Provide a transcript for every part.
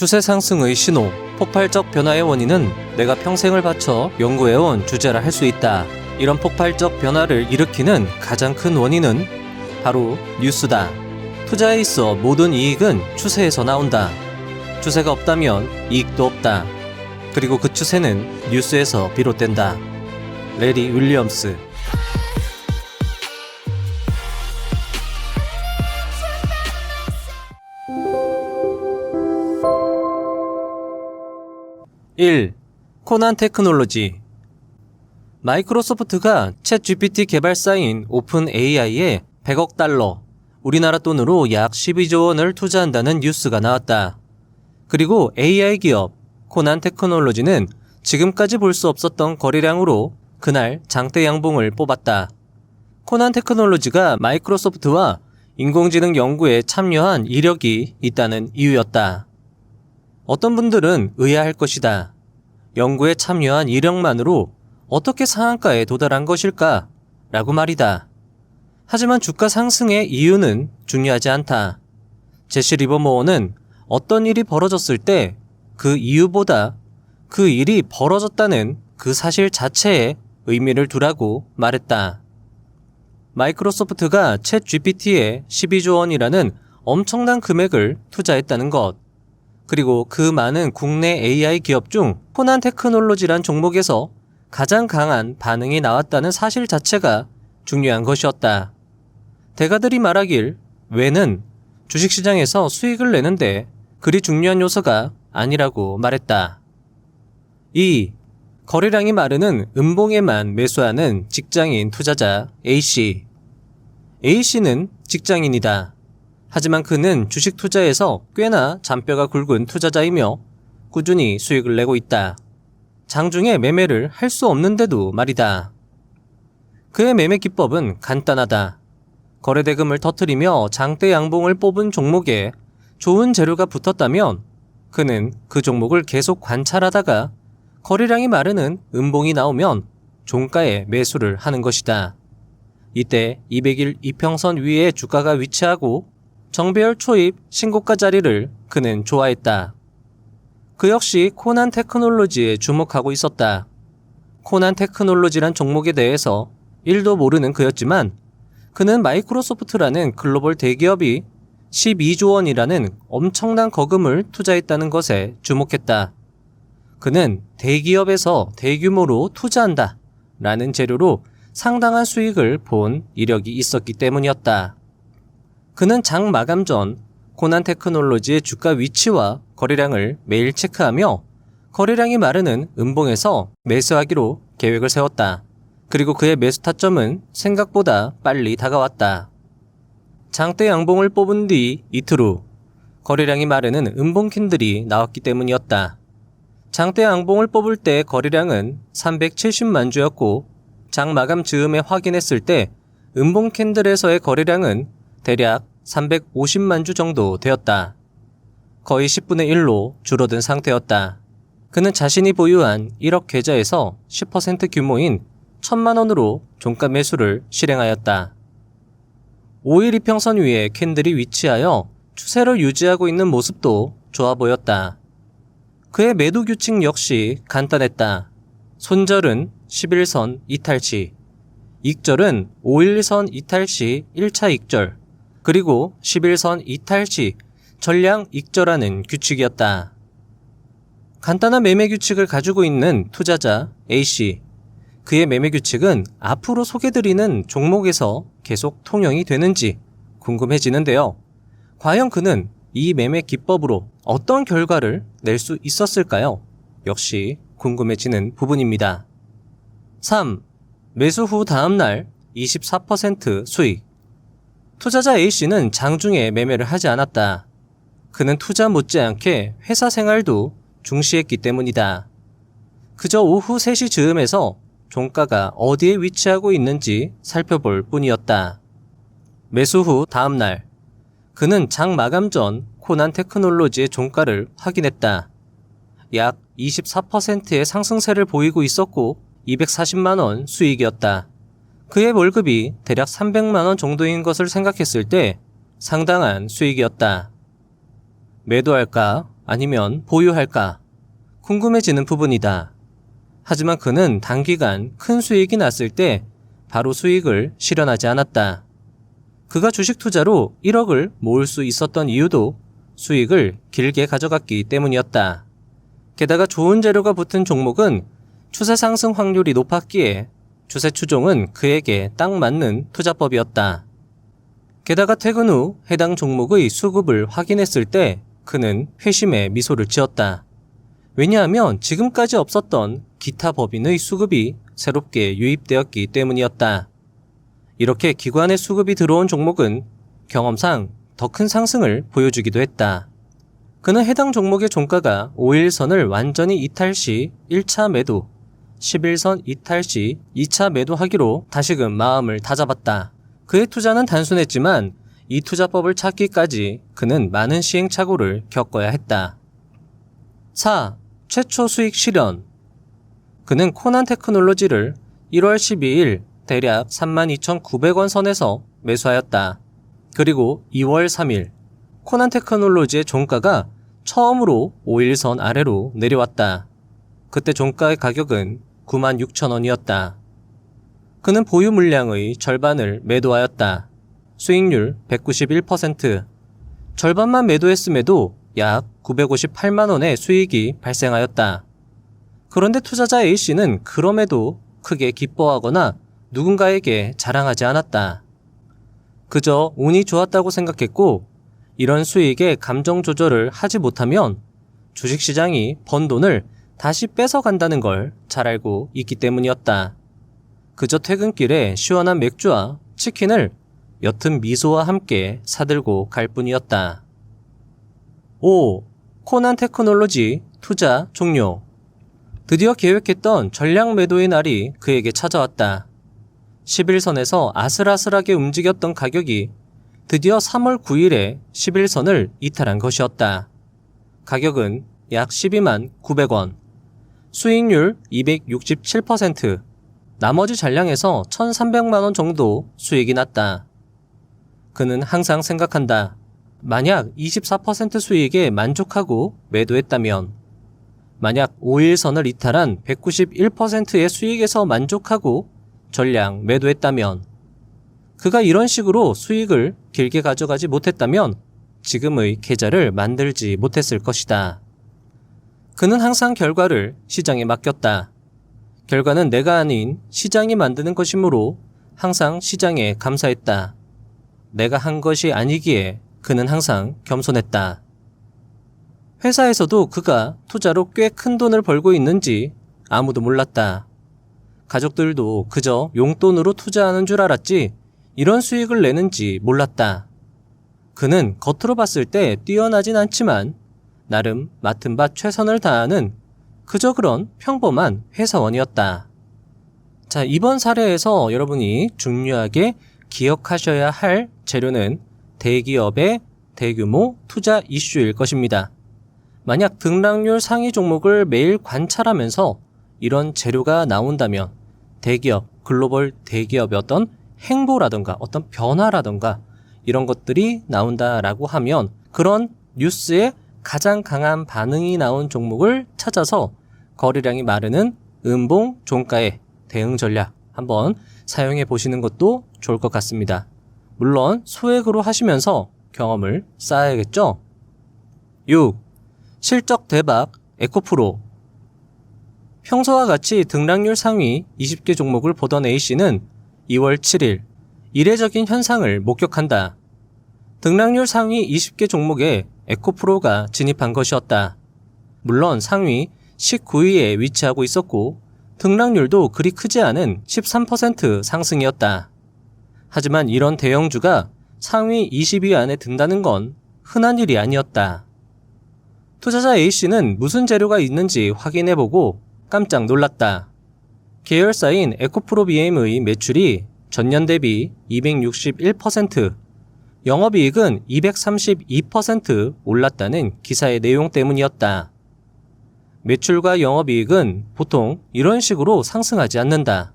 추세 상승의 신호, 폭발적 변화의 원인은 내가 평생을 바쳐 연구해온 주제라 할 수 있다. 이런 폭발적 변화를 일으키는 가장 큰 원인은 바로 뉴스다. 투자에 있어 모든 이익은 추세에서 나온다. 추세가 없다면 이익도 없다. 그리고 그 추세는 뉴스에서 비롯된다. 레리 윌리엄스. (1) 코난 테크놀로지. 마이크로소프트가 챗 GPT 개발사인 오픈 AI에 100억 달러, 우리나라 돈으로 약 12조 원을 투자한다는 뉴스가 나왔다. 그리고 AI 기업 코난 테크놀로지는 지금까지 볼 수 없었던 거래량으로 그날 장대 양봉을 뽑았다. 코난 테크놀로지가 마이크로소프트와 인공지능 연구에 참여한 이력이 있다는 이유였다. 어떤 분들은 의아할 것이다. 연구에 참여한 이력만으로 어떻게 상한가에 도달한 것일까? 라고 말이다. 하지만 주가 상승의 이유는 중요하지 않다. 제시 리버모어는 어떤 일이 벌어졌을 때 그 이유보다 그 일이 벌어졌다는 그 사실 자체에 의미를 두라고 말했다. 마이크로소프트가 챗 GPT에 12조 원이라는 엄청난 금액을 투자했다는 것, 그리고 그 많은 국내 AI 기업 중 코난 테크놀로지란 종목에서 가장 강한 반응이 나왔다는 사실 자체가 중요한 것이었다. 대가들이 말하길 왜는 주식시장에서 수익을 내는데 그리 중요한 요소가 아니라고 말했다. 2. 거래량이 마르는 음봉에만 매수하는 직장인 투자자 A씨. A씨는 직장인이다. 하지만 그는 주식 투자에서 꽤나 잔뼈가 굵은 투자자이며 꾸준히 수익을 내고 있다. 장중에 매매를 할 수 없는데도 말이다. 그의 매매 기법은 간단하다. 거래대금을 터뜨리며 장대 양봉을 뽑은 종목에 좋은 재료가 붙었다면 그는 그 종목을 계속 관찰하다가 거래량이 마르는 음봉이 나오면 종가에 매수를 하는 것이다. 이때 200일 이평선 위에 주가가 위치하고 정배열 초입 신고가 자리를 그는 좋아했다. 그 역시 코난 테크놀로지에 주목하고 있었다. 코난 테크놀로지란 종목에 대해서 1도 모르는 그였지만 그는 마이크로소프트라는 글로벌 대기업이 12조 원이라는 엄청난 거금을 투자했다는 것에 주목했다. 그는 대기업에서 대규모로 투자한다 라는 재료로 상당한 수익을 본 이력이 있었기 때문이었다. 그는 장 마감 전 코난 테크놀로지의 주가 위치와 거래량을 매일 체크하며 거래량이 마르는 음봉에서 매수하기로 계획을 세웠다. 그리고 그의 매수 타점은 생각보다 빨리 다가왔다. 장대 양봉을 뽑은 뒤 이틀 후 거래량이 마르는 음봉 캔들이 나왔기 때문이었다. 장대 양봉을 뽑을 때 거래량은 370만 주였고 장 마감 즈음에 확인했을 때 음봉 캔들에서의 거래량은 대략 350만 주 정도 되었다. 거의 10분의 1로 줄어든 상태였다. 그는 자신이 보유한 1억 계좌에서 10% 규모인 1,000만 원으로 종가 매수를 실행하였다. 5일 이평선 위에 캔들이 위치하여 추세를 유지하고 있는 모습도 좋아 보였다. 그의 매도 규칙 역시 간단했다. 손절은 11선 이탈시, 익절은 5일선 이탈시 1차 익절, 그리고 11선 이탈시 전량 익절하는 규칙이었다. 간단한 매매 규칙을 가지고 있는 투자자 A씨. 그의 매매 규칙은 앞으로 소개드리는 종목에서 계속 통용이 되는지 궁금해지는데요. 과연 그는 이 매매 기법으로 어떤 결과를 낼 수 있었을까요? 역시 궁금해지는 부분입니다. 3. 매수 후 다음날 24% 수익. 투자자 A씨는 장중에 매매를 하지 않았다. 그는 투자 못지않게 회사 생활도 중시했기 때문이다. 그저 오후 3시 즈음에서 종가가 어디에 위치하고 있는지 살펴볼 뿐이었다. 매수 후 다음날 그는 장 마감 전 코난 테크놀로지의 종가를 확인했다. 약 24%의 상승세를 보이고 있었고 240만 원 수익이었다. 그의 월급이 대략 300만 원 정도인 것을 생각했을 때 상당한 수익이었다. 매도할까 아니면 보유할까 궁금해지는 부분이다. 하지만 그는 단기간 큰 수익이 났을 때 바로 수익을 실현하지 않았다. 그가 주식 투자로 1억을 모을 수 있었던 이유도 수익을 길게 가져갔기 때문이었다. 게다가 좋은 재료가 붙은 종목은 추세 상승 확률이 높았기에 추세 추종은 그에게 딱 맞는 투자법이었다. 게다가 퇴근 후 해당 종목의 수급을 확인했을 때 그는 회심의 미소를 지었다. 왜냐하면 지금까지 없었던 기타 법인의 수급이 새롭게 유입되었기 때문이었다. 이렇게 기관의 수급이 들어온 종목은 경험상 더 큰 상승을 보여주기도 했다. 그는 해당 종목의 종가가 5일선을 완전히 이탈 시 1차 매도, 11선 이탈 시 2차 매도하기로 다시금 마음을 다잡았다. 그의 투자는 단순했지만 이 투자법을 찾기까지 그는 많은 시행착오를 겪어야 했다. 4. 최초 수익 실현. 그는 코난 테크놀로지를 1월 12일 대략 32,900원 선에서 매수하였다. 그리고 2월 3일 코난 테크놀로지의 종가가 처음으로 5일선 아래로 내려왔다. 그때 종가의 가격은 96,000원이었다. 그는 보유 물량의 절반을 매도하였다. 수익률 191%. 절반만 매도했음에도 약 958만원의 수익이 발생하였다. 그런데 투자자 A씨는 그럼에도 크게 기뻐하거나 누군가에게 자랑하지 않았다. 그저 운이 좋았다고 생각했고 이런 수익에 감정 조절을 하지 못하면 주식시장이 번 돈을 다시 뺏어간다는 걸 잘 알고 있기 때문이었다. 그저 퇴근길에 시원한 맥주와 치킨을 옅은 미소와 함께 사들고 갈 뿐이었다. 5. 코난 테크놀로지 투자 종료. 드디어 계획했던 전량 매도의 날이 그에게 찾아왔다. 11선에서 아슬아슬하게 움직였던 가격이 드디어 3월 9일에 11선을 이탈한 것이었다. 가격은 약 12만 900원. 수익률 267%. 나머지 잔량에서 1,300만원 정도 수익이 났다. 그는 항상 생각한다. 만약 24% 수익에 만족하고 매도했다면, 만약 5일선을 이탈한 191%의 수익에서 만족하고 전량 매도했다면, 그가 이런 식으로 수익을 길게 가져가지 못했다면 지금의 계좌를 만들지 못했을 것이다. 그는 항상 결과를 시장에 맡겼다. 결과는 내가 아닌 시장이 만드는 것이므로 항상 시장에 감사했다. 내가 한 것이 아니기에 그는 항상 겸손했다. 회사에서도 그가 투자로 꽤 큰 돈을 벌고 있는지 아무도 몰랐다. 가족들도 그저 용돈으로 투자하는 줄 알았지 이런 수익을 내는지 몰랐다. 그는 겉으로 봤을 때 뛰어나진 않지만 나름 맡은 바 최선을 다하는 그저 그런 평범한 회사원이었다. 자, 이번 사례에서 여러분이 중요하게 기억하셔야 할 재료는 대기업의 대규모 투자 이슈일 것입니다. 만약 등락률 상위 종목을 매일 관찰하면서 이런 재료가 나온다면 대기업, 글로벌 대기업의 어떤 행보라던가 어떤 변화라던가 이런 것들이 나온다라고 하면 그런 뉴스에 가장 강한 반응이 나온 종목을 찾아서 거래량이 마르는 음봉 종가의 대응 전략 한번 사용해 보시는 것도 좋을 것 같습니다. 물론 소액으로 하시면서 경험을 쌓아야겠죠? 6. 실적 대박 에코프로. 평소와 같이 등락률 상위 20개 종목을 보던 A씨는 2월 7일 이례적인 현상을 목격한다. 등락률 상위 20개 종목에 에코프로가 진입한 것이었다. 물론 상위 19위에 위치하고 있었고 등락률도 그리 크지 않은 13% 상승이었다. 하지만 이런 대형주가 상위 20위 안에 든다는 건 흔한 일이 아니었다. 투자자 A씨는 무슨 재료가 있는지 확인해보고 깜짝 놀랐다. 계열사인 에코프로 BM의 매출이 전년 대비 261%, 영업이익은 232% 올랐다는 기사의 내용 때문이었다. 매출과 영업이익은 보통 이런 식으로 상승하지 않는다.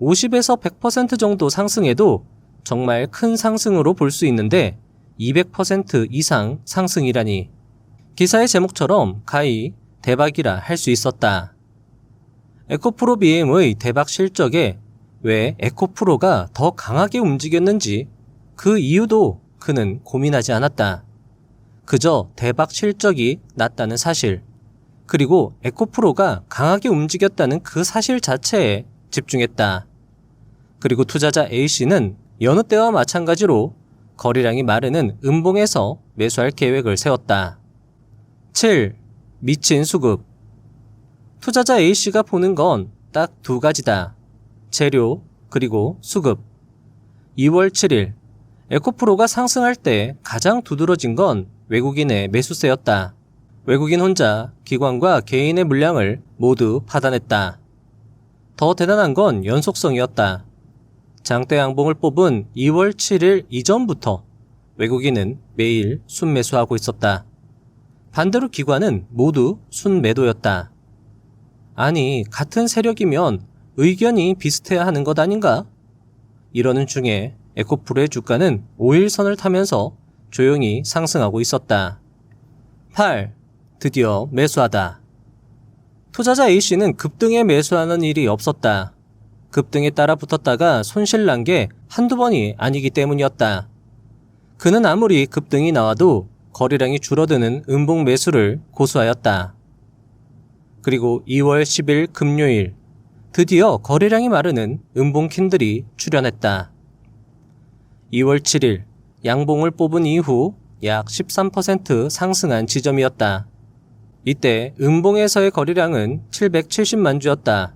50에서 100% 정도 상승해도 정말 큰 상승으로 볼 수 있는데 200% 이상 상승이라니 기사의 제목처럼 가히 대박이라 할 수 있었다. 에코프로 BM의 대박 실적에 왜 에코프로가 더 강하게 움직였는지 그 이유도 그는 고민하지 않았다. 그저 대박 실적이 났다는 사실, 그리고 에코프로가 강하게 움직였다는 그 사실 자체에 집중했다. 그리고 투자자 A씨는 여느 때와 마찬가지로 거래량이 마르는 음봉에서 매수할 계획을 세웠다. 7. 미친 수급. 투자자 A씨가 보는 건 딱 두 가지다. 재료 그리고 수급. 2월 7일 에코프로가 상승할 때 가장 두드러진 건 외국인의 매수세였다. 외국인 혼자 기관과 개인의 물량을 모두 파단했다. 더 대단한 건 연속성이었다. 장대 양봉을 뽑은 2월 7일 이전부터 외국인은 매일 순매수하고 있었다. 반대로 기관은 모두 순매도였다. 아니, 같은 세력이면 의견이 비슷해야 하는 것 아닌가? 이러는 중에 에코프로의 주가는 5일선을 타면서 조용히 상승하고 있었다. 8. 드디어 매수하다. 투자자 A씨는 급등에 매수하는 일이 없었다. 급등에 따라 붙었다가 손실난 게 한두 번이 아니기 때문이었다. 그는 아무리 급등이 나와도 거래량이 줄어드는 음봉 매수를 고수하였다. 그리고 2월 10일 금요일 드디어 거래량이 마르는 음봉 캔들이 출현했다. 2월 7일 양봉을 뽑은 이후 약 13% 상승한 지점이었다. 이때 음봉에서의 거래량은 770만 주였다.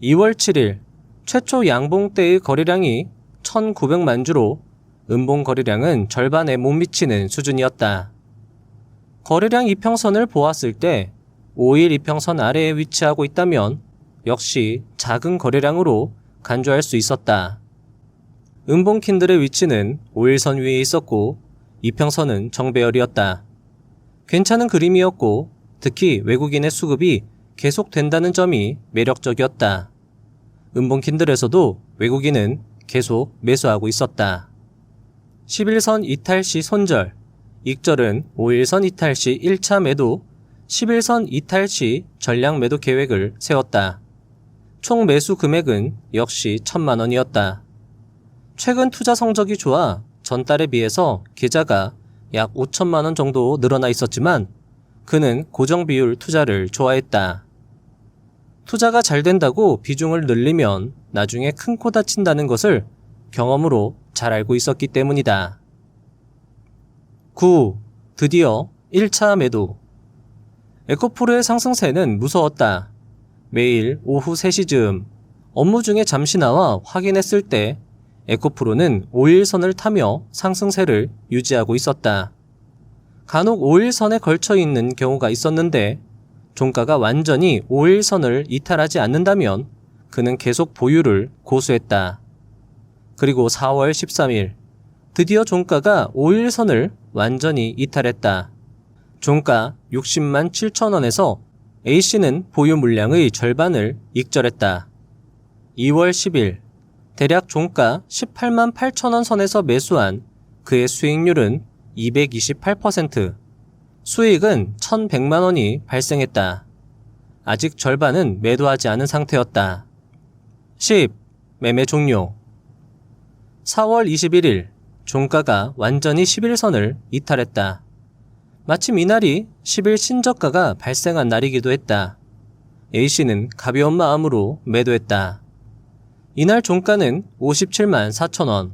2월 7일 최초 양봉 때의 거래량이 1900만 주로 음봉 거래량은 절반에 못 미치는 수준이었다. 거래량 이평선을 보았을 때 5일 이평선 아래에 위치하고 있다면 역시 작은 거래량으로 간주할 수 있었다. 음봉 캔들의 위치는 5일선 위에 있었고 이평선은 정배열이었다. 괜찮은 그림이었고 특히 외국인의 수급이 계속된다는 점이 매력적이었다. 음봉 캔들에서도 외국인은 계속 매수하고 있었다. 11선 이탈 시 손절, 익절은 5일선 이탈 시 1차 매도, 11선 이탈 시 전량 매도 계획을 세웠다. 총 매수 금액은 역시 1000만 원이었다. 최근 투자 성적이 좋아 전달에 비해서 계좌가 약 5천만 원 정도 늘어나 있었지만 그는 고정 비율 투자를 좋아했다. 투자가 잘 된다고 비중을 늘리면 나중에 큰 코 다친다는 것을 경험으로 잘 알고 있었기 때문이다. 9. 드디어 1차 매도. 에코프로의 상승세는 무서웠다. 매일 오후 3시 즈음 업무 중에 잠시 나와 확인했을 때 에코프로는 5일선을 타며 상승세를 유지하고 있었다. 간혹 5일선에 걸쳐 있는 경우가 있었는데 종가가 완전히 5일선을 이탈하지 않는다면 그는 계속 보유를 고수했다. 그리고 4월 13일 드디어 종가가 5일선을 완전히 이탈했다. 종가 60만 7천 원에서 A씨는 보유 물량의 절반을 익절했다. 2월 10일 대략 종가 18만 8천 원 선에서 매수한 그의 수익률은 228%, 수익은 1,100만 원이 발생했다. 아직 절반은 매도하지 않은 상태였다. 10. 매매 종료. 4월 21일 종가가 완전히 11선을 이탈했다. 마침 이날이 10일 신저가가 발생한 날이기도 했다. A씨는 가벼운 마음으로 매도했다. 이날 종가는 57만 4천 원.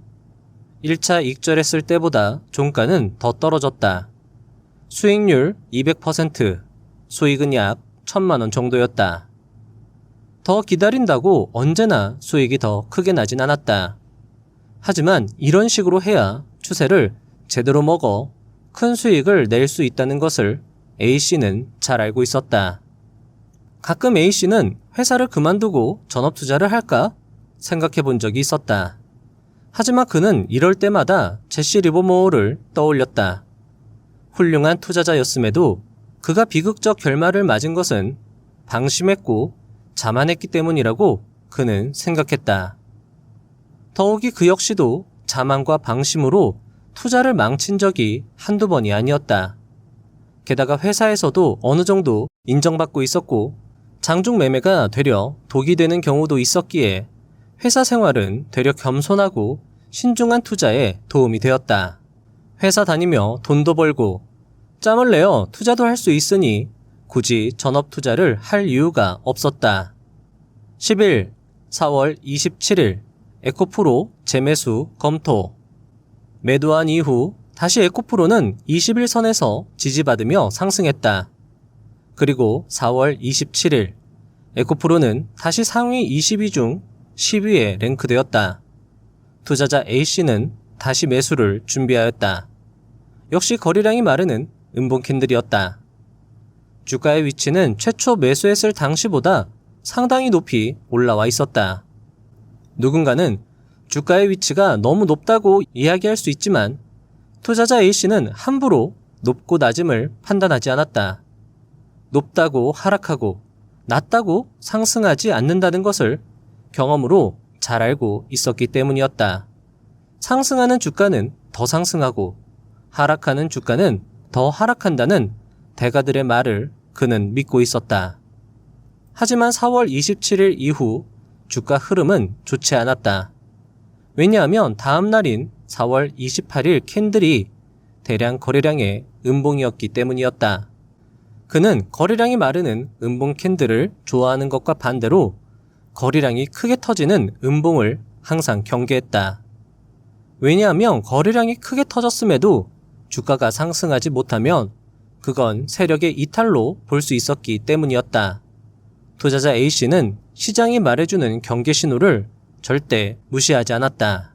1차 익절했을 때보다 종가는 더 떨어졌다. 수익률 200%, 수익은 약 1,000만 원 정도였다. 더 기다린다고 언제나 수익이 더 크게 나진 않았다. 하지만 이런 식으로 해야 추세를 제대로 먹어 큰 수익을 낼 수 있다는 것을 A씨는 잘 알고 있었다. 가끔 A씨는 회사를 그만두고 전업투자를 할까 생각해 본 적이 있었다. 하지만 그는 이럴 때마다 제시 리버모어를 떠올렸다. 훌륭한 투자자였음에도 그가 비극적 결말을 맞은 것은 방심했고 자만했기 때문이라고 그는 생각했다. 더욱이 그 역시도 자만과 방심으로 투자를 망친 적이 한두 번이 아니었다. 게다가 회사에서도 어느 정도 인정받고 있었고 장중 매매가 되려 독이 되는 경우도 있었기에 회사 생활은 되려 겸손하고 신중한 투자에 도움이 되었다. 회사 다니며 돈도 벌고 짬을 내어 투자도 할 수 있으니 굳이 전업 투자를 할 이유가 없었다. 10일 4월 27일 에코프로 재매수 검토. 매도한 이후 다시 에코프로는 21선에서 지지받으며 상승했다. 그리고 4월 27일 에코프로는 다시 상위 22 중 10위에 랭크되었다. 투자자 A씨는 다시 매수를 준비하였다. 역시 거래량이 마르는 음봉 캔들이었다. 주가의 위치는 최초 매수했을 당시보다 상당히 높이 올라와 있었다. 누군가는 주가의 위치가 너무 높다고 이야기할 수 있지만 투자자 A씨는 함부로 높고 낮음을 판단하지 않았다. 높다고 하락하고 낮다고 상승하지 않는다는 것을 경험으로 잘 알고 있었기 때문이었다. 상승하는 주가는 더 상승하고 하락하는 주가는 더 하락한다는 대가들의 말을 그는 믿고 있었다. 하지만 4월 27일 이후 주가 흐름은 좋지 않았다. 왜냐하면 다음 날인 4월 28일 캔들이 대량 거래량의 음봉이었기 때문이었다. 그는 거래량이 마르는 음봉 캔들을 좋아하는 것과 반대로 거래량이 크게 터지는 음봉을 항상 경계했다. 왜냐하면 거래량이 크게 터졌음에도 주가가 상승하지 못하면 그건 세력의 이탈로 볼 수 있었기 때문이었다. 투자자 A씨는 시장이 말해주는 경계 신호를 절대 무시하지 않았다.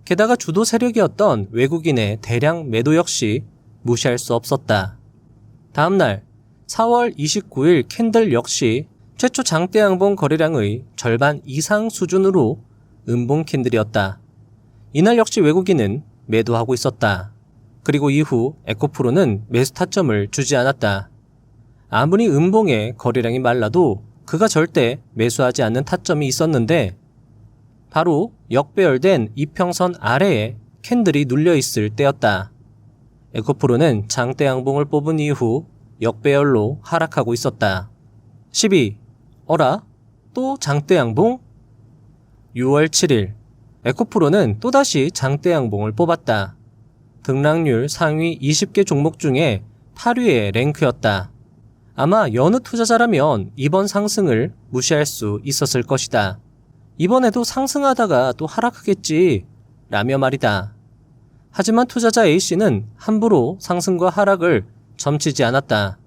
게다가 주도 세력이었던 외국인의 대량 매도 역시 무시할 수 없었다. 다음날 4월 29일 캔들 역시 최초 장대 양봉 거래량의 절반 이상 수준으로 음봉 캔들이었다. 이날 역시 외국인은 매도하고 있었다. 그리고 이후 에코프로는 매수 타점을 주지 않았다. 아무리 음봉의 거래량이 말라도 그가 절대 매수하지 않는 타점이 있었는데 바로 역배열된 이평선 아래에 캔들이 눌려있을 때였다. 에코프로는 장대 양봉을 뽑은 이후 역배열로 하락하고 있었다. 12. 어라? 또 장대 양봉? 6월 7일 에코프로는 또다시 장대 양봉을 뽑았다. 등락률 상위 20개 종목 중에 8위의 랭크였다. 아마 여느 투자자라면 이번 상승을 무시할 수 있었을 것이다. 이번에도 상승하다가 또 하락하겠지 라며 말이다. 하지만 투자자 A씨는 함부로 상승과 하락을 점치지 않았다.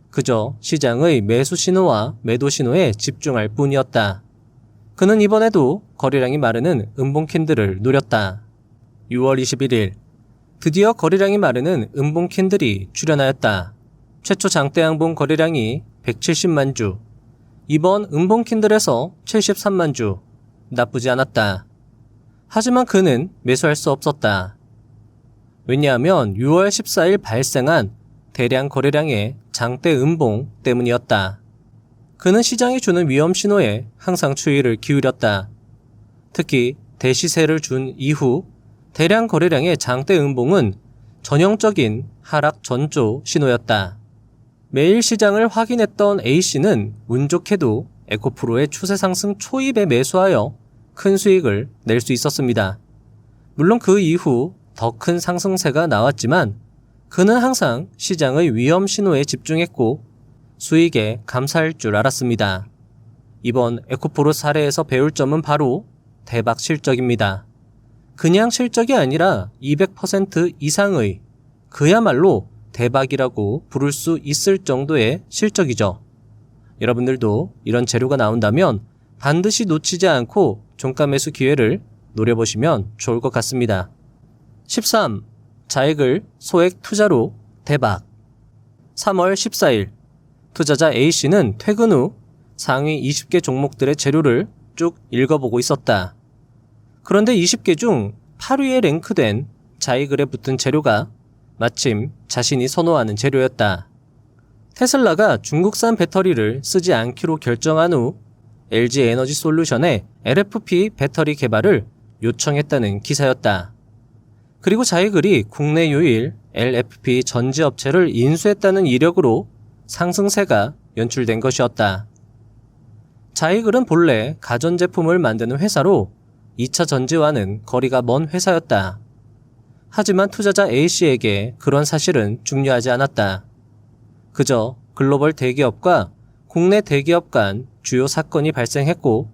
그저 시장의 매수 신호와 매도 신호에 집중할 뿐이었다. 그는 이번에도 거래량이 마르는 음봉 캔들을 노렸다. 6월 21일 드디어 거래량이 마르는 음봉 캔들이 출현하였다. 최초 장대 양봉 거래량이 170만 주, 이번 음봉 캔들에서 73만 주, 나쁘지 않았다. 하지만 그는 매수할 수 없었다. 왜냐하면 6월 14일 발생한 대량 거래량의 장대 음봉 때문이었다. 그는 시장이 주는 위험 신호에 항상注意를 기울였다. 특히 대시세를 준 이후 대량 거래량의 장대 음봉은 전형적인 하락 전조 신호였다. 매일 시장을 확인했던 A씨는 운 좋게도 에코프로의 추세 상승 초입에 매수하여 큰 수익을 낼 수 있었습니다. 물론 그 이후 더 큰 상승세가 나왔지만 그는 항상 시장의 위험 신호에 집중했고 수익에 감사할 줄 알았습니다. 이번 에코프로 사례에서 배울 점은 바로 대박 실적입니다. 그냥 실적이 아니라 200% 이상의 그야말로 대박이라고 부를 수 있을 정도의 실적이죠. 여러분들도 이런 재료가 나온다면 반드시 놓치지 않고 종가 매수 기회를 노려보시면 좋을 것 같습니다. 13. 자액을 소액 투자로 대박. 3월 14일 투자자 A씨는 퇴근 후 상위 20개 종목들의 재료를 쭉 읽어보고 있었다. 그런데 20개 중 8위에 랭크된 자이글에 붙은 재료가 마침 자신이 선호하는 재료였다. 테슬라가 중국산 배터리를 쓰지 않기로 결정한 후 LG 에너지 솔루션에 LFP 배터리 개발을 요청했다는 기사였다. 그리고 자이글이 국내 유일 LFP 전지업체를 인수했다는 이력으로 상승세가 연출된 것이었다. 자이글은 본래 가전제품을 만드는 회사로 2차 전지와는 거리가 먼 회사였다. 하지만 투자자 A씨에게 그런 사실은 중요하지 않았다. 그저 글로벌 대기업과 국내 대기업 간 주요 사건이 발생했고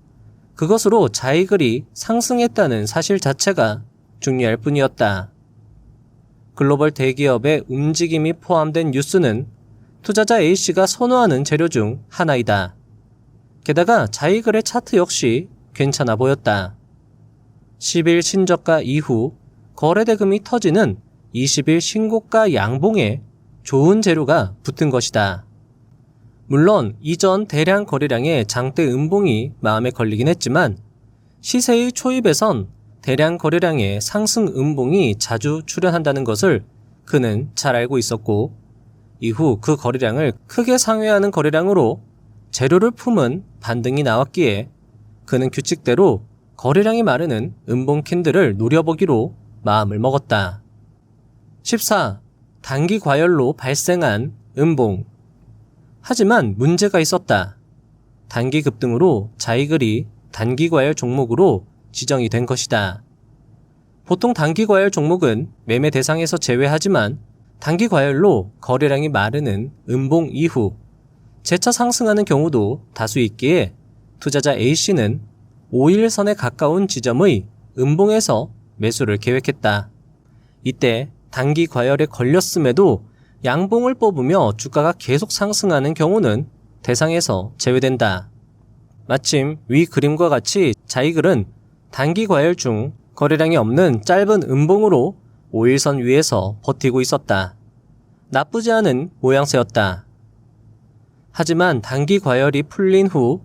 그것으로 자이글이 상승했다는 사실 자체가 중요할 뿐이었다. 글로벌 대기업의 움직임이 포함된 뉴스는 투자자 A씨가 선호하는 재료 중 하나이다. 게다가 자이글의 차트 역시 괜찮아 보였다. 10일 신저가 이후 거래대금이 터지는 20일 신고가 양봉에 좋은 재료가 붙은 것이다. 물론 이전 대량 거래량의 장대 음봉이 마음에 걸리긴 했지만 시세의 초입에선 대량 거래량의 상승 음봉이 자주 출현한다는 것을 그는 잘 알고 있었고 이후 그 거래량을 크게 상회하는 거래량으로 재료를 품은 반등이 나왔기에 그는 규칙대로 거래량이 마르는 음봉 캔들을 노려보기로 마음을 먹었다. 14. 단기 과열로 발생한 음봉. 하지만 문제가 있었다. 단기 급등으로 자이글이 단기 과열 종목으로 지정이 된 것이다. 보통 단기 과열 종목은 매매 대상에서 제외하지만 단기 과열로 거래량이 마르는 음봉 이후 재차 상승하는 경우도 다수 있기에 투자자 A씨는 5일선에 가까운 지점의 음봉에서 매수를 계획했다. 이때 단기 과열에 걸렸음에도 양봉을 뽑으며 주가가 계속 상승하는 경우는 대상에서 제외된다. 마침 위 그림과 같이 자이글은 단기 과열 중 거래량이 없는 짧은 음봉으로 5일선 위에서 버티고 있었다. 나쁘지 않은 모양새였다. 하지만 단기 과열이 풀린 후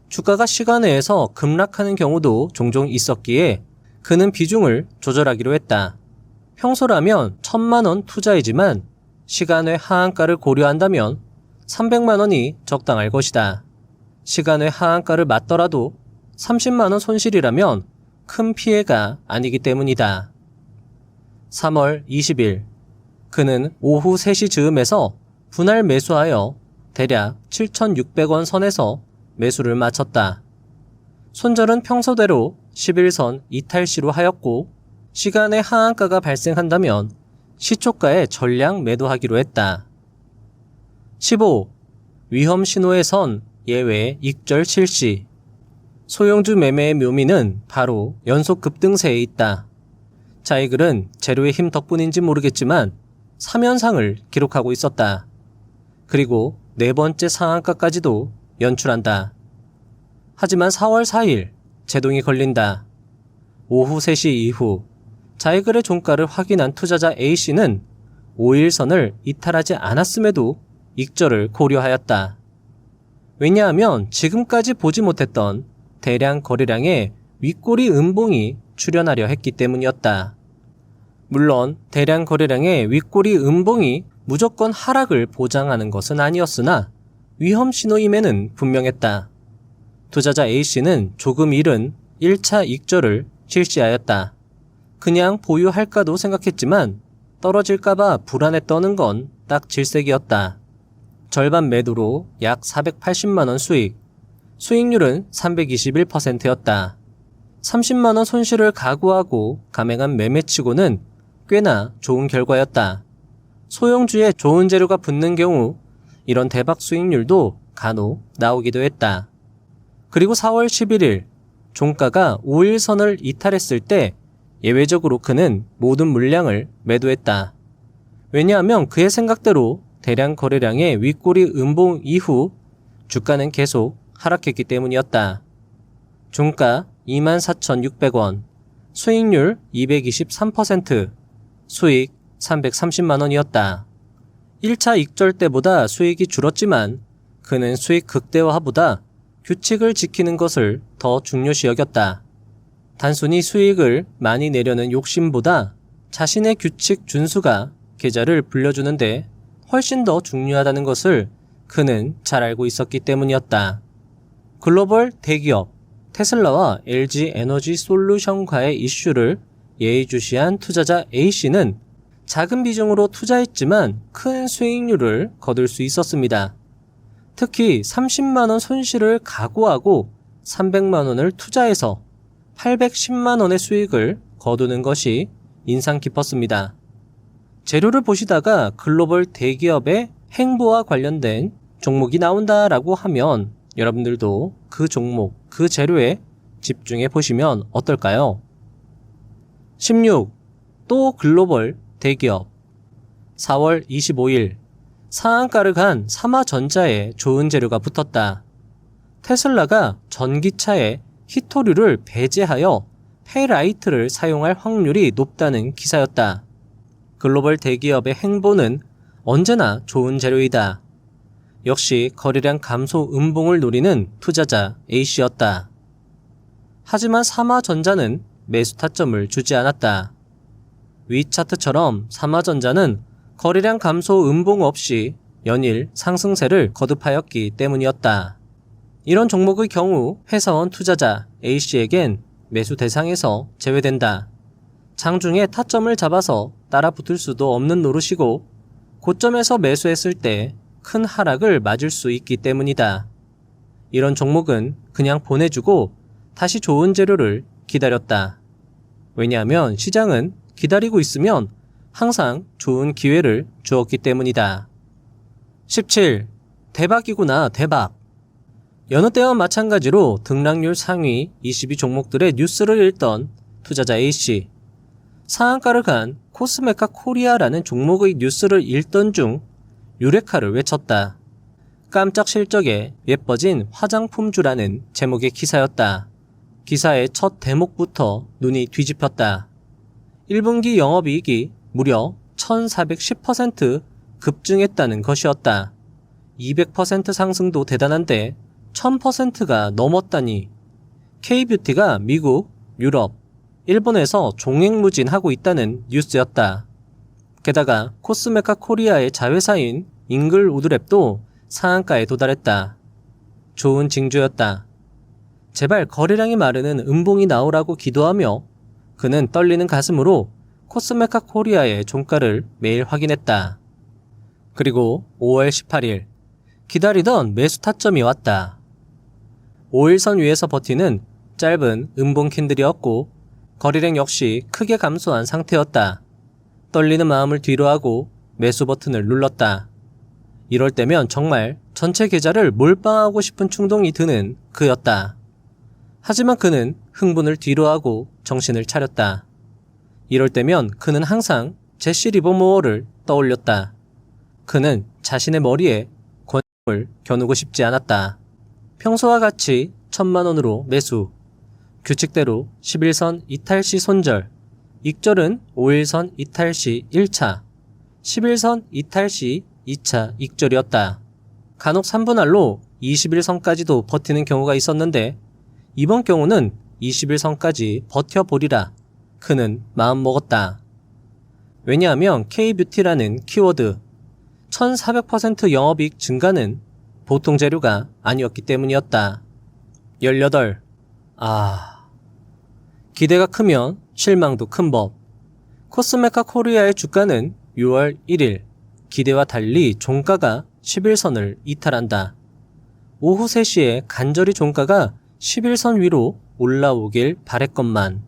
주가가 시간외에서 급락하는 경우도 종종 있었기에 그는 비중을 조절하기로 했다. 평소라면 1,000만원 투자이지만 시간외 하한가를 고려한다면 300만원이 적당할 것이다. 시간외 하한가를 맞더라도 30만원 손실이라면 큰 피해가 아니기 때문이다. 3월 20일 그는 오후 3시 즈음에서 분할 매수하여 대략 7,600원 선에서 매수를 마쳤다. 손절은 평소대로 11선 이탈시로 하였고 시간에 하한가가 발생한다면 시초가에 전량 매도하기로 했다. 15. 위험 신호의 선 예외 익절 실시. 소형주 매매의 묘미는 바로 연속 급등세에 있다. 자이글은 재료의 힘 덕분인지 모르겠지만 3연상을 기록하고 있었다. 그리고 네 번째 상한가까지도 연출한다. 하지만 4월 4일 제동이 걸린다. 오후 3시 이후 자이글의 종가를 확인한 투자자 A씨는 5일선을 이탈하지 않았음에도 익절을 고려하였다. 왜냐하면 지금까지 보지 못했던 대량 거래량의 윗꼬리 음봉이 출현하려 했기 때문이었다. 물론 대량 거래량의 윗꼬리 음봉이 무조건 하락을 보장하는 것은 아니었으나 위험 신호임에는 분명했다. 투자자 A씨는 조금 이른 1차 익절을 실시하였다. 그냥 보유할까도 생각했지만 떨어질까봐 불안에 떠는 건 딱 질색이었다. 절반 매도로 약 480만원 수익, 수익률은 321%였다. 30만원 손실을 각오하고 감행한 매매치고는 꽤나 좋은 결과였다. 소형주에 좋은 재료가 붙는 경우 이런 대박 수익률도 간혹 나오기도 했다. 그리고 4월 11일 종가가 5일선을 이탈했을 때 예외적으로 그는 모든 물량을 매도했다. 왜냐하면 그의 생각대로 대량 거래량의 윗꼬리 음봉 이후 주가는 계속 하락했기 때문이었다. 종가 24,600원, 수익률 223%, 수익 330만원이었다. 1차 익절 때보다 수익이 줄었지만 그는 수익 극대화보다 규칙을 지키는 것을 더 중요시 여겼다. 단순히 수익을 많이 내려는 욕심보다 자신의 규칙 준수가 계좌를 불려주는데 훨씬 더 중요하다는 것을 그는 잘 알고 있었기 때문이었다. 글로벌 대기업 테슬라와 LG 에너지 솔루션과의 이슈를 예의주시한 투자자 A씨는 작은 비중으로 투자했지만 큰 수익률을 거둘 수 있었습니다. 특히 30만원 손실을 각오하고 300만원을 투자해서 810만원의 수익을 거두는 것이 인상 깊었습니다. 재료를 보시다가 글로벌 대기업의 행보와 관련된 종목이 나온다라고 하면 여러분들도 그 종목, 그 재료에 집중해 보시면 어떨까요? 16. 또 글로벌 대기업. 4월 25일 상한가를 간 삼화전자에 좋은 재료가 붙었다. 테슬라가 전기차에 히토류를 배제하여 페라이트를 사용할 확률이 높다는 기사였다. 글로벌 대기업의 행보는 언제나 좋은 재료이다. 역시 거래량 감소 음봉을 노리는 투자자 A씨였다. 하지만 삼화전자는 매수 타점을 주지 않았다. 위 차트처럼 삼화전자는 거래량 감소 음봉 없이 연일 상승세를 거듭하였기 때문이었다. 이런 종목의 경우 회사원 투자자 A씨에겐 매수 대상에서 제외된다. 장중에 타점을 잡아서 따라 붙을 수도 없는 노릇이고 고점에서 매수했을 때 큰 하락을 맞을 수 있기 때문이다. 이런 종목은 그냥 보내주고 다시 좋은 재료를 기다렸다. 왜냐하면 시장은 기다리고 있으면 항상 좋은 기회를 주었기 때문이다. 17. 대박이구나 대박. 여느 때와 마찬가지로 등락률 상위 22 종목들의 뉴스를 읽던 투자자 A씨. 상한가를 간 코스메카 코리아라는 종목의 뉴스를 읽던 중 유레카를 외쳤다. 깜짝 실적에 예뻐진 화장품주라는 제목의 기사였다. 기사의 첫 대목부터 눈이 뒤집혔다. 1분기 영업이익이 무려 1410% 급증했다는 것이었다. 200% 상승도 대단한데 1000%가 넘었다니. K뷰티가 미국, 유럽, 일본에서 종횡무진하고 있다는 뉴스였다. 게다가 코스메카 코리아의 자회사인 잉글우드랩도 상한가에 도달했다. 좋은 징조였다. 제발 거래량이 마르는 음봉이 나오라고 기도하며 그는 떨리는 가슴으로 코스메카 코리아의 종가를 매일 확인했다. 그리고 5월 18일 기다리던 매수 타점이 왔다. 5일선 위에서 버티는 짧은 음봉 캔들이었고 거래량 역시 크게 감소한 상태였다. 떨리는 마음을 뒤로하고 매수 버튼을 눌렀다. 이럴 때면 정말 전체 계좌를 몰빵하고 싶은 충동이 드는 그였다. 하지만 그는 흥분을 뒤로하고 정신을 차렸다. 이럴 때면 그는 항상 제시 리버모어를 떠올렸다. 그는 자신의 머리에 권총을 겨누고 싶지 않았다. 평소와 같이 1000만원으로 매수, 규칙대로 11선 이탈 시 손절, 익절은 5일선 이탈 시 1차, 11선 이탈 시 2차 익절이었다. 간혹 3분할로 21선까지도 버티는 경우가 있었는데 이번 경우는 21선까지 버텨보리라 그는 마음먹었다. 왜냐하면 K뷰티라는 키워드 1400% 영업이익 증가는 보통 재료가 아니었기 때문이었다. 18. 기대가 크면 실망도 큰 법. 코스메카 코리아의 주가는 6월 1일 기대와 달리 종가가 11선을 이탈한다. 오후 3시에 간절히 종가가 11선 위로 올라오길 바랬건만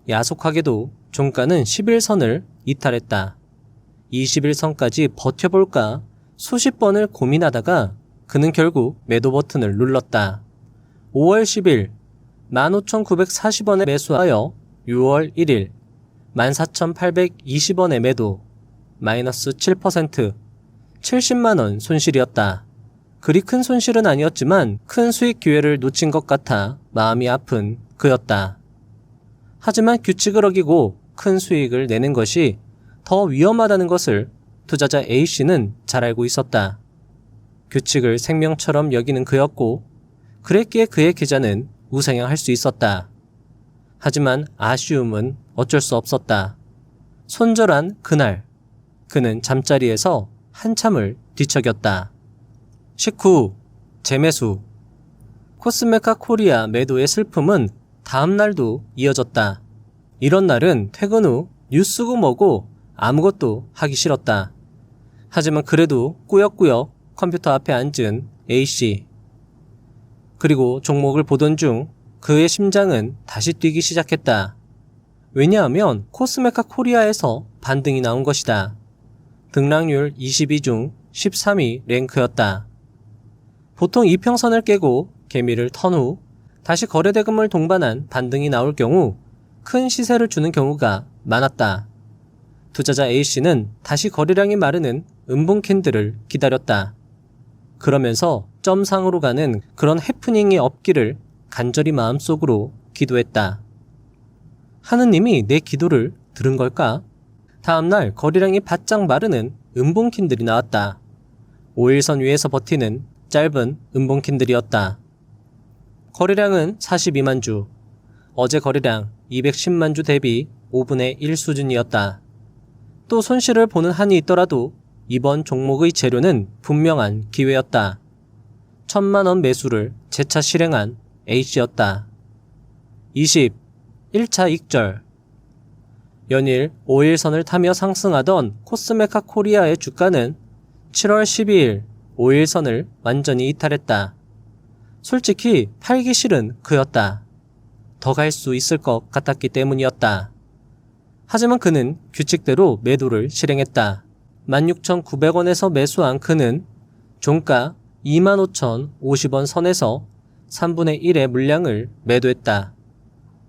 야속하게도 종가는 11선을 이탈했다. 21선까지 버텨볼까 수십 번을 고민하다가 그는 결국 매도 버튼을 눌렀다. 5월 10일 15,940원에 매수하여 6월 1일 14,820원에 매도 마이너스 7% 70만원 손실이었다. 그리 큰 손실은 아니었지만 큰 수익 기회를 놓친 것 같아 마음이 아픈 그였다. 하지만 규칙을 어기고 큰 수익을 내는 것이 더 위험하다는 것을 투자자 A씨는 잘 알고 있었다. 규칙을 생명처럼 여기는 그였고 그랬기에 그의 계좌는 우상향할 수 있었다. 하지만 아쉬움은 어쩔 수 없었다. 손절한 그날 그는 잠자리에서 한참을 뒤척였다. 19. 재매수. 코스메카 코리아 매도의 슬픔은 다음 날도 이어졌다. 이런 날은 퇴근 후 뉴스고 뭐고 아무것도 하기 싫었다. 하지만 그래도 꾸역꾸역 컴퓨터 앞에 앉은 A씨. 그리고 종목을 보던 중 그의 심장은 다시 뛰기 시작했다. 왜냐하면 코스메카 코리아에서 반등이 나온 것이다. 등락률 22 중 13위 랭크였다. 보통 이평선을 깨고 개미를 턴 후 다시 거래대금을 동반한 반등이 나올 경우 큰 시세를 주는 경우가 많았다. 투자자 A씨는 다시 거래량이 마르는 음봉 캔들을 기다렸다. 그러면서 점상으로 가는 그런 해프닝이 없기를 간절히 마음속으로 기도했다. 하느님이 내 기도를 들은 걸까? 다음날 거래량이 바짝 마르는 음봉 캔들이 나왔다. 5일선 위에서 버티는 짧은 음봉 캔들이었다. 거래량은 42만 주, 어제 거래량 210만 주 대비 5분의 1 수준이었다. 또 손실을 보는 한이 있더라도 이번 종목의 재료는 분명한 기회였다. 1,000만 원 매수를 재차 실행한 A씨였다. 1차 익절. 연일 5일선을 타며 상승하던 코스메카 코리아의 주가는 7월 12일 5일선을 완전히 이탈했다. 솔직히 팔기 싫은 그였다. 더 갈 수 있을 것 같았기 때문이었다. 하지만 그는 규칙대로 매도를 실행했다. 16,900원에서 매수한 그는 종가 25,050원 선에서 3분의 1의 물량을 매도했다.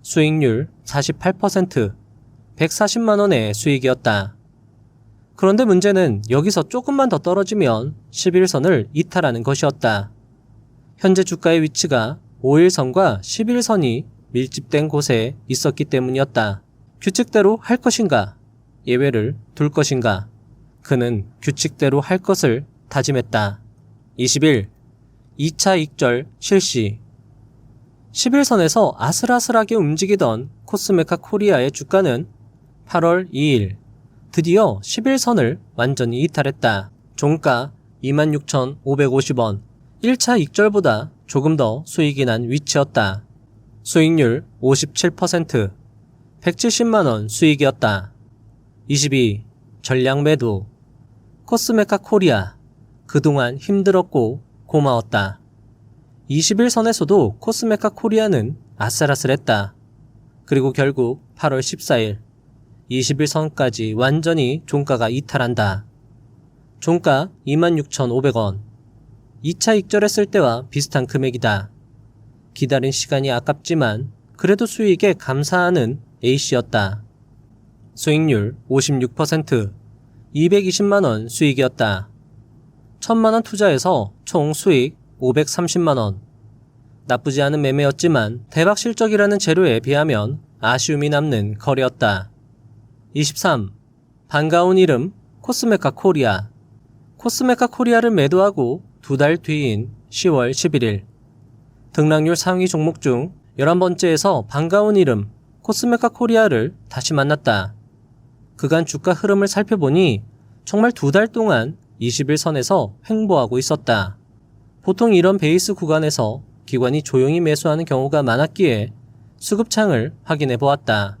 수익률 48%, 140만원의 수익이었다. 그런데 문제는 여기서 조금만 더 떨어지면 11선을 이탈하는 것이었다. 현재 주가의 위치가 5일선과 11선이 밀집된 곳에 있었기 때문이었다. 규칙대로 할 것인가? 예외를 둘 것인가? 그는 규칙대로 할 것을 다짐했다. 20일 2차 익절 실시. 11선에서 아슬아슬하게 움직이던 코스메카 코리아의 주가는 8월 2일 드디어 11선을 완전히 이탈했다. 종가 26,550원. 1차 익절보다 조금 더 수익이 난 위치였다. 수익률 57%, 170만원 수익이었다. 22. 전량 매도. 코스메카 코리아. 그동안 힘들었고 고마웠다. 21선에서도 코스메카 코리아는 아슬아슬했다. 그리고 결국 8월 14일 21선까지 완전히 종가가 이탈한다. 종가 26,500원. 2차 익절했을 때와 비슷한 금액이다. 기다린 시간이 아깝지만 그래도 수익에 감사하는 A씨였다. 수익률 56%, 220만원 수익이었다. 1,000만원 투자해서 총 수익 530만원. 나쁘지 않은 매매였지만 대박 실적이라는 재료에 비하면 아쉬움이 남는 거래였다. 23. 반가운 이름 코스메카 코리아. 코스메카 코리아를 매도하고 2달 뒤인 10월 11일 등락률 상위 종목 중 11번째에서 반가운 이름 코스메카 코리아를 다시 만났다. 그간 주가 흐름을 살펴보니 정말 2달 동안 21선에서 횡보하고 있었다. 보통 이런 베이스 구간에서 기관이 조용히 매수하는 경우가 많았기에 수급창을 확인해 보았다.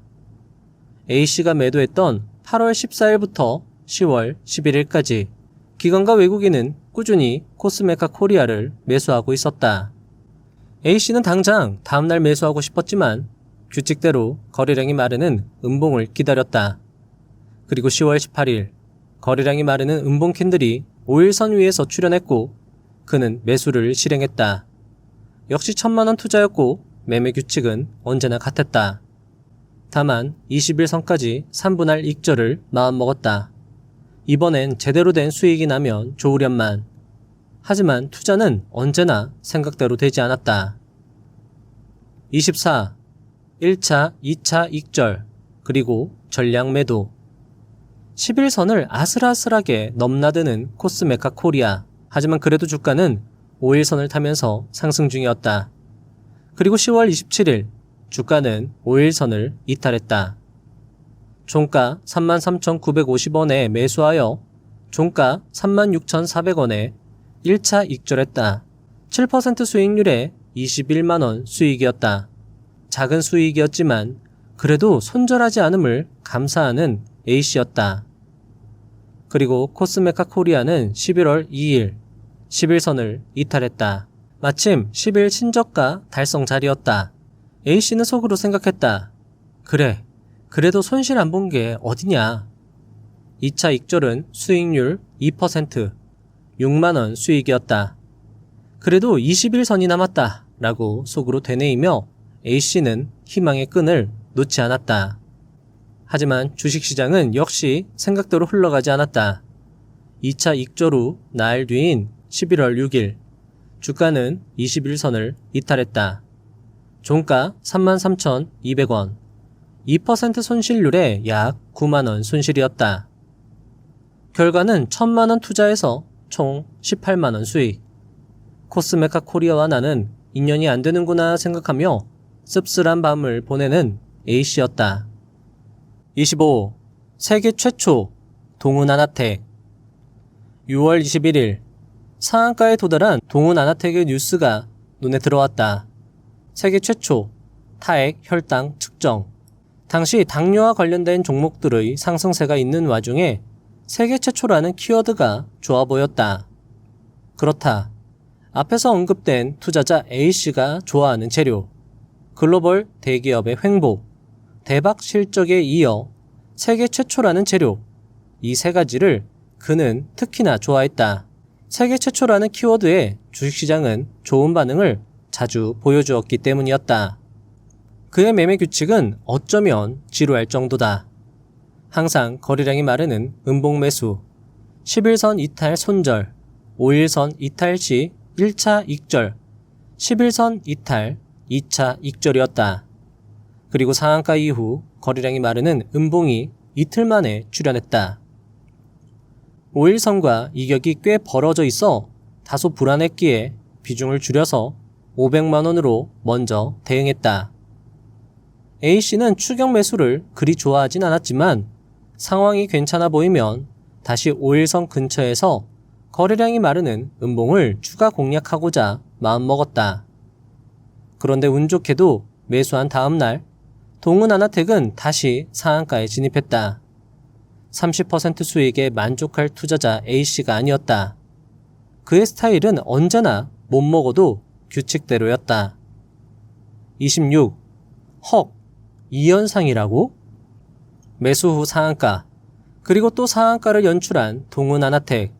A씨가 매도했던 8월 14일부터 10월 11일까지 기관과 외국인은 꾸준히 코스메카 코리아를 매수하고 있었다. A씨는 당장 다음날 매수하고 싶었지만 규칙대로 거래량이 마르는 음봉을 기다렸다. 그리고 10월 18일 거래량이 마르는 음봉 캔들이 5일선 위에서 출현했고 그는 매수를 실행했다. 역시 1,000만원 투자였고 매매 규칙은 언제나 같았다. 다만 21선까지 3분할 익절을 마음먹었다. 이번엔 제대로 된 수익이 나면 좋으련만. 하지만 투자는 언제나 생각대로 되지 않았다. 24. 1차, 2차 익절, 그리고 전량 매도. 11선을 아슬아슬하게 넘나드는 코스메카 코리아. 하지만 그래도 주가는 5일선을 타면서 상승 중이었다. 그리고 10월 27일 주가는 5일선을 이탈했다. 종가 33,950원에 매수하여 종가 36,400원에 1차 익절했다. 7% 수익률에 21만원 수익이었다. 작은 수익이었지만 그래도 손절하지 않음을 감사하는 A씨였다. 그리고 코스메카 코리아는 11월 2일 10일선을 이탈했다. 마침 10일 신저가 달성 자리였다. A씨는 속으로 생각했다. 그래, 그래도 손실 안 본 게 어디냐. 2차 익절은 수익률 2%, 6만원 수익이었다. 그래도 20일선이 남았다 라고 속으로 되뇌이며 A씨는 희망의 끈을 놓지 않았다. 하지만 주식시장은 역시 생각대로 흘러가지 않았다. 2차 익절 후 나흘 뒤인 11월 6일 주가는 21선을 이탈했다. 종가 33,200원, 2% 손실률에 약 9만원 손실이었다. 결과는 1,000만원 투자해서 총 18만원 수익. 코스메카 코리아와 나는 인연이 안 되는구나 생각하며 씁쓸한 밤을 보내는 A씨였다. 25. 세계 최초 동은아나텍. 6월 21일 상한가에 도달한 동은아나텍의 뉴스가 눈에 들어왔다. 세계 최초 타액 혈당 측정. 당시 당뇨와 관련된 종목들의 상승세가 있는 와중에 세계 최초라는 키워드가 좋아 보였다. 그렇다. 앞에서 언급된 투자자 A씨가 좋아하는 재료, 글로벌 대기업의 횡보, 대박 실적에 이어 세계 최초라는 재료, 이 세 가지를 그는 특히나 좋아했다. 세계 최초라는 키워드에 주식시장은 좋은 반응을 자주 보여주었기 때문이었다. 그의 매매 규칙은 어쩌면 지루할 정도다. 항상 거래량이 마르는 음봉 매수, 10일선 이탈 손절, 5일선 이탈 시 1차 익절, 10일선 이탈 2차 익절이었다. 그리고 상한가 이후 거래량이 마르는 음봉이 이틀 만에 출현했다. 5일선과 이격이 꽤 벌어져 있어 다소 불안했기에 비중을 줄여서 500만원으로 먼저 대응했다. A씨는 추격 매수를 그리 좋아하진 않았지만 상황이 괜찮아 보이면 다시 5일선 근처에서 거래량이 마르는 음봉을 추가 공략하고자 마음먹었다. 그런데 운 좋게도 매수한 다음날 동은아나텍은 다시 상한가에 진입했다. 30% 수익에 만족할 투자자 A씨가 아니었다. 그의 스타일은 언제나 못 먹어도 규칙대로였다. 26. 헉, 이 현상이라고? 매수 후 상한가, 그리고 또 상한가를 연출한 동은아나텍.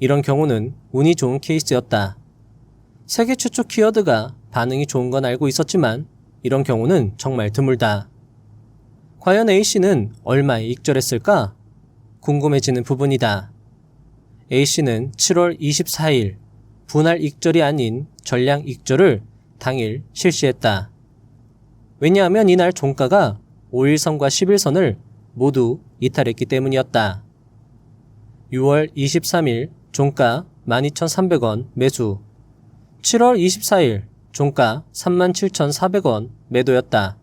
이런 경우는 운이 좋은 케이스였다. 세계 최초 키워드가 반응이 좋은 건 알고 있었지만 이런 경우는 정말 드물다. 과연 A씨는 얼마에 익절했을까? 궁금해지는 부분이다. A씨는 7월 24일 분할 익절이 아닌 전량 익절을 당일 실시했다. 왜냐하면 이날 종가가 5일선과 10일선을 모두 이탈했기 때문이었다. 6월 23일 종가 12,300원 매수, 7월 24일 종가 37,400원 매도였다.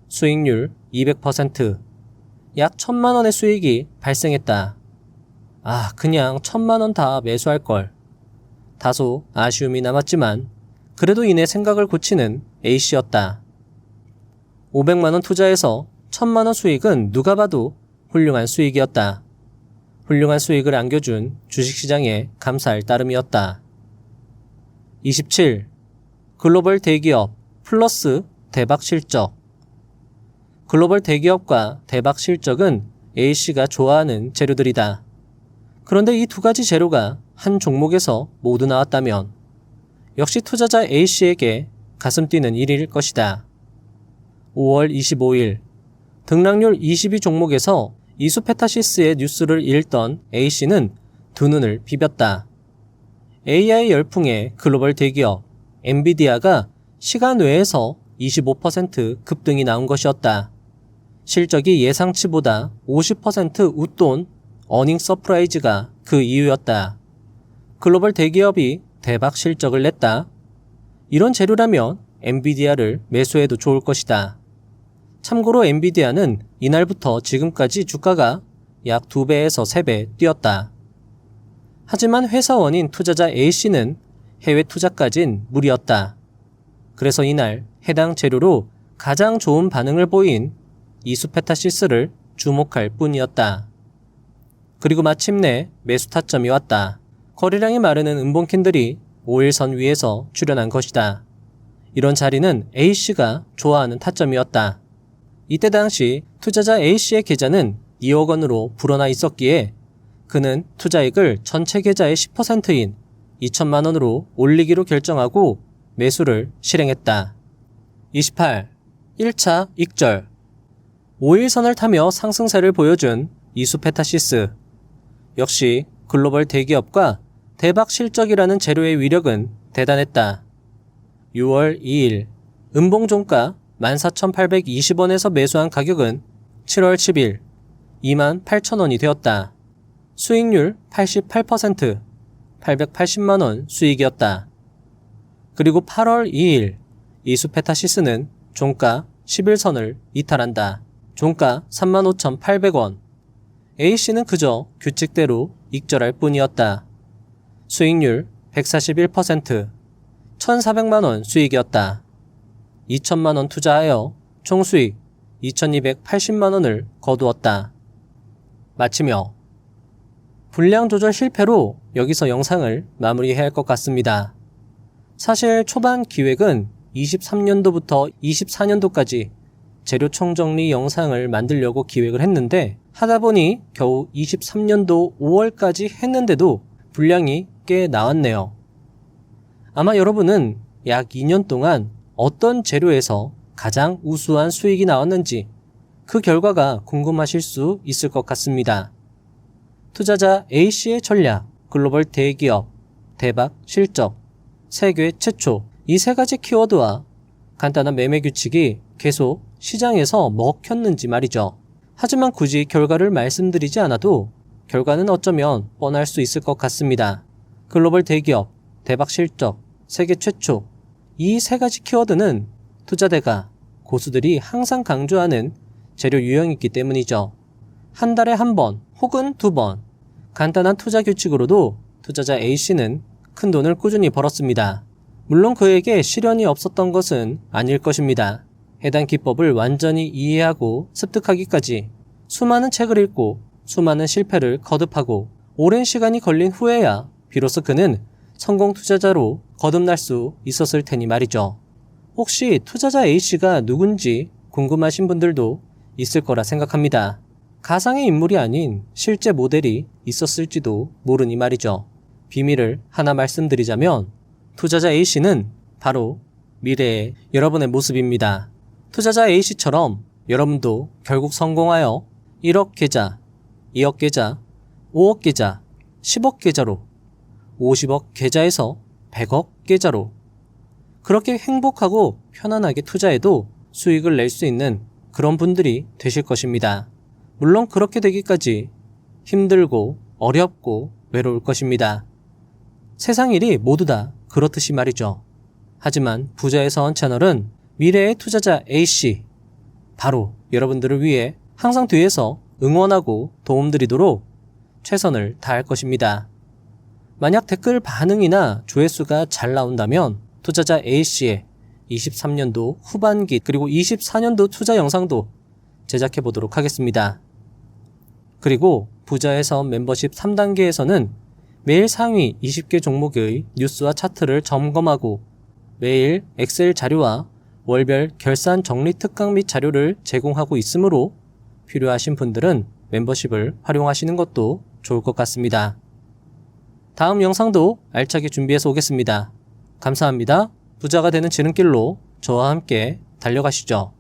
수익률 200%, 약 1,000만원의 수익이 발생했다. 아, 그냥 1,000만원 다 매수할걸. 다소 아쉬움이 남았지만 그래도 이내 생각을 고치는 A씨였다. 500만원 투자해서 1,000만원 수익은 누가 봐도 훌륭한 수익이었다. 훌륭한 수익을 안겨준 주식시장에 감사할 따름이었다. 27. 글로벌 대기업 플러스 대박 실적. 글로벌 대기업과 대박 실적은 A씨가 좋아하는 재료들이다. 그런데 이 두 가지 재료가 한 종목에서 모두 나왔다면 역시 투자자 A씨에게 가슴 뛰는 일일 것이다. 5월 25일 등락률 20위 종목에서 이수페타시스의 뉴스를 읽던 A씨는 두 눈을 비볐다. AI 열풍의 글로벌 대기업 엔비디아가 시간 외에서 25% 급등이 나온 것이었다. 실적이 예상치보다 50% 웃돈 어닝 서프라이즈가 그 이유였다. 글로벌 대기업이 대박 실적을 냈다. 이런 재료라면 엔비디아를 매수해도 좋을 것이다. 참고로 엔비디아는 이날부터 지금까지 주가가 약 2배에서 3배 뛰었다. 하지만 회사원인 투자자 A씨는 해외 투자까진 무리였다. 그래서 이날 해당 재료로 가장 좋은 반응을 보인 이수페타시스를 주목할 뿐이었다. 그리고 마침내 매수 타점이 왔다. 거래량이 마르는 음봉캔들이 5일선 위에서 출현한 것이다. 이런 자리는 A씨가 좋아하는 타점이었다. 이때 당시 투자자 A씨의 계좌는 2억 원으로 불어나 있었기에 그는 투자액을 전체 계좌의 10%인 2천만 원으로 올리기로 결정하고 매수를 실행했다. 28. 1차 익절. 5일선을 타며 상승세를 보여준 이수페타시스. 역시 글로벌 대기업과 대박 실적이라는 재료의 위력은 대단했다. 6월 2일 음봉 종가 14,820원에서 매수한 가격은 7월 10일 28,000원이 되었다. 수익률 88%, 880만원 수익이었다. 그리고 8월 2일 이수페타시스는 종가 11선을 이탈한다. 종가 35,800원. A씨는 그저 규칙대로 익절할 뿐이었다. 수익률 141%, 1,400만원 수익이었다. 2천만원 투자하여 총 수익 2,280만원을 거두었다. 마치며 분량 조절 실패로 여기서 영상을 마무리해야 할 것 같습니다. 사실 초반 기획은 23년도부터 24년도까지 재료 총정리 영상을 만들려고 기획을 했는데 하다 보니 겨우 23년도 5월까지 했는데도 분량이 꽤 나왔네요. 아마 여러분은 약 2년 동안 어떤 재료에서 가장 우수한 수익이 나왔는지 그 결과가 궁금하실 수 있을 것 같습니다. 투자자 A씨의 전략, 글로벌 대기업, 대박 실적, 세계 최초 이 세 가지 키워드와 간단한 매매 규칙이 계속 시장에서 먹혔는지 말이죠. 하지만 굳이 결과를 말씀드리지 않아도 결과는 어쩌면 뻔할 수 있을 것 같습니다. 글로벌 대기업, 대박 실적, 세계 최초 이 세 가지 키워드는 투자대가 고수들이 항상 강조하는 재료 유형이기 때문이죠. 한 달에 한 번 혹은 두 번 간단한 투자 규칙으로도 투자자 A씨는 큰 돈을 꾸준히 벌었습니다. 물론 그에게 시련이 없었던 것은 아닐 것입니다. 해당 기법을 완전히 이해하고 습득하기까지 수많은 책을 읽고 수많은 실패를 거듭하고 오랜 시간이 걸린 후에야 비로소 그는 성공 투자자로 거듭날 수 있었을 테니 말이죠. 혹시 투자자 A씨가 누군지 궁금하신 분들도 있을 거라 생각합니다. 가상의 인물이 아닌 실제 모델이 있었을지도 모르니 말이죠. 비밀을 하나 말씀드리자면 투자자 A씨는 바로 미래의 여러분의 모습입니다. 투자자 A씨처럼 여러분도 결국 성공하여 1억 계좌, 2억 계좌, 5억 계좌, 10억 계좌로 50억 계좌에서 100억 계좌로 그렇게 행복하고 편안하게 투자해도 수익을 낼 수 있는 그런 분들이 되실 것입니다. 물론 그렇게 되기까지 힘들고 어렵고 외로울 것입니다. 세상 일이 모두 다 그렇듯이 말이죠. 하지만 부자의 서원 채널은 미래의 투자자 A씨, 바로 여러분들을 위해 항상 뒤에서 응원하고 도움드리도록 최선을 다할 것입니다. 만약 댓글 반응이나 조회수가 잘 나온다면 투자자 A씨의 23년도 후반기 그리고 24년도 투자 영상도 제작해 보도록 하겠습니다. 그리고 부자의 선 멤버십 3단계에서는 매일 상위 20개 종목의 뉴스와 차트를 점검하고 매일 엑셀 자료와 월별 결산 정리 특강 및 자료를 제공하고 있으므로 필요하신 분들은 멤버십을 활용하시는 것도 좋을 것 같습니다. 다음 영상도 알차게 준비해서 오겠습니다. 감사합니다. 부자가 되는 지름길로 저와 함께 달려가시죠.